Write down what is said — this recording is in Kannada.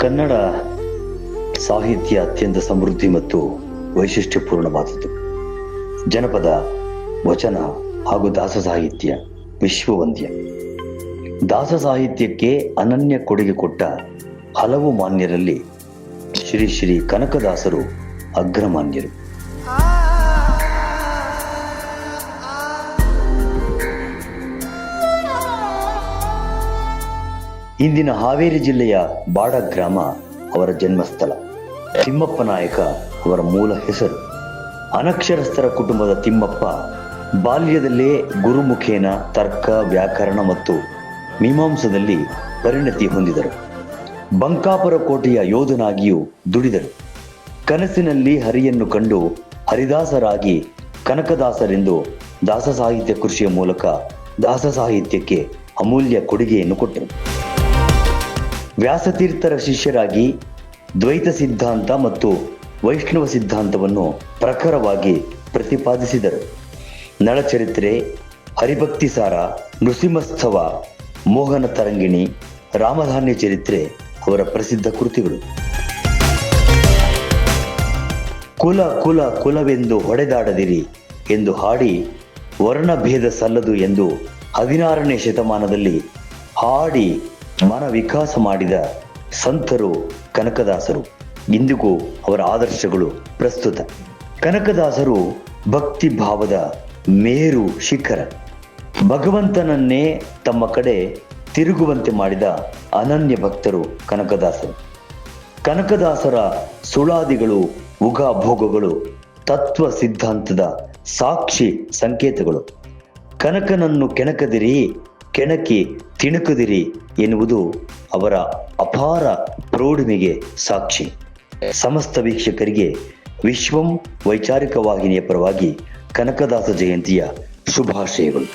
ಕನ್ನಡ ಸಾಹಿತ್ಯ ಅತ್ಯಂತ ಸಮೃದ್ಧಿ ಮತ್ತು ವೈಶಿಷ್ಟ್ಯಪೂರ್ಣವಾದದ್ದು. ಜನಪದ, ವಚನ ಹಾಗೂ ದಾಸ ಸಾಹಿತ್ಯ ವಿಶ್ವವಂದ್ಯ. ದಾಸ ಸಾಹಿತ್ಯಕ್ಕೆ ಅನನ್ಯ ಕೊಡುಗೆ ಕೊಟ್ಟ ಹಲವು ಮಾನ್ಯರಲ್ಲಿ ಶ್ರೀ ಶ್ರೀ ಕನಕದಾಸರು ಅಗ್ರಮಾನ್ಯರು. ಇಂದಿನ ಹಾವೇರಿ ಜಿಲ್ಲೆಯ ಬಾಡ ಗ್ರಾಮ ಅವರ ಜನ್ಮಸ್ಥಳ. ತಿಮ್ಮಪ್ಪ ನಾಯಕ ಅವರ ಮೂಲ ಹೆಸರು. ಅನಕ್ಷರಸ್ಥರ ಕುಟುಂಬದ ತಿಮ್ಮಪ್ಪ ಬಾಲ್ಯದಲ್ಲೇ ಗುರುಮುಖೇನ ತರ್ಕ, ವ್ಯಾಕರಣ ಮತ್ತು ಮೀಮಾಂಸದಲ್ಲಿ ಪರಿಣತಿ ಹೊಂದಿದರು. ಬಂಕಾಪುರ ಕೋಟೆಯ ಯೋಧನಾಗಿಯೂ ದುಡಿದರು. ಕನಸಿನಲ್ಲಿ ಹರಿಯನ್ನು ಕಂಡು ಹರಿದಾಸರಾಗಿ ಕನಕದಾಸರೆಂದು ದಾಸ ಸಾಹಿತ್ಯ ಕೃಷಿಯ ಮೂಲಕ ದಾಸ ಸಾಹಿತ್ಯಕ್ಕೆ ಅಮೂಲ್ಯ ಕೊಡುಗೆಯನ್ನು ಕೊಟ್ಟರು. ವ್ಯಾಸತೀರ್ಥರ ಶಿಷ್ಯರಾಗಿ ದ್ವೈತ ಸಿದ್ಧಾಂತ ಮತ್ತು ವೈಷ್ಣವ ಸಿದ್ಧಾಂತವನ್ನು ಪ್ರಖರವಾಗಿ ಪ್ರತಿಪಾದಿಸಿದರು. ನಳಚರಿತ್ರೆ, ಹರಿಭಕ್ತಿ ಸಾರ, ನೃಸಿಂಹಸ್ತವ, ಮೋಹನ ತರಂಗಿಣಿ, ರಾಮಧಾನ್ಯ ಚರಿತ್ರೆ ಅವರ ಪ್ರಸಿದ್ಧ ಕೃತಿಗಳು. ಕುಲ ಕುಲ ಕುಲವೆಂದು ಹೊಡೆದಾಡದಿರಿ ಎಂದು ಹಾಡಿ ವರ್ಣಭೇದ ಸಲ್ಲದು ಎಂದು 16ನೇ ಶತಮಾನದಲ್ಲಿ ಹಾಡಿ ಮನ ವಿಕಾಸ ಮಾಡಿದ ಸಂತರು ಕನಕದಾಸರು. ಇಂದಿಗೂ ಅವರ ಆದರ್ಶಗಳು ಪ್ರಸ್ತುತ. ಕನಕದಾಸರು ಭಕ್ತಿ ಭಾವದ ಮೇರು ಶಿಖರ. ಭಗವಂತನನ್ನೇ ತಮ್ಮ ಕಡೆ ತಿರುಗುವಂತೆ ಮಾಡಿದ ಅನನ್ಯ ಭಕ್ತರು ಕನಕದಾಸರು. ಕನಕದಾಸರ ಸುಳಾದಿಗಳು, ಉಗಾಭೋಗಗಳು ತತ್ವ ಸಿದ್ಧಾಂತದ ಸಾಕ್ಷಿ ಸಂಕೇತಗಳು. ಕನಕನನ್ನು ಕೆಣಕದಿರಿ, ಕೆಣಕಿ ತಿಣುಕದಿರಿ ಎನ್ನುವುದು ಅವರ ಅಪಾರ ಪ್ರೌಢಿಮೆಗೆ ಸಾಕ್ಷಿ. ಸಮಸ್ತ ವೀಕ್ಷಕರಿಗೆ ವಿಶ್ವಂ ವೈಚಾರಿಕ ವಾಹಿನಿಯ ಪರವಾಗಿ ಕನಕದಾಸ ಜಯಂತಿಯ ಶುಭಾಶಯಗಳು.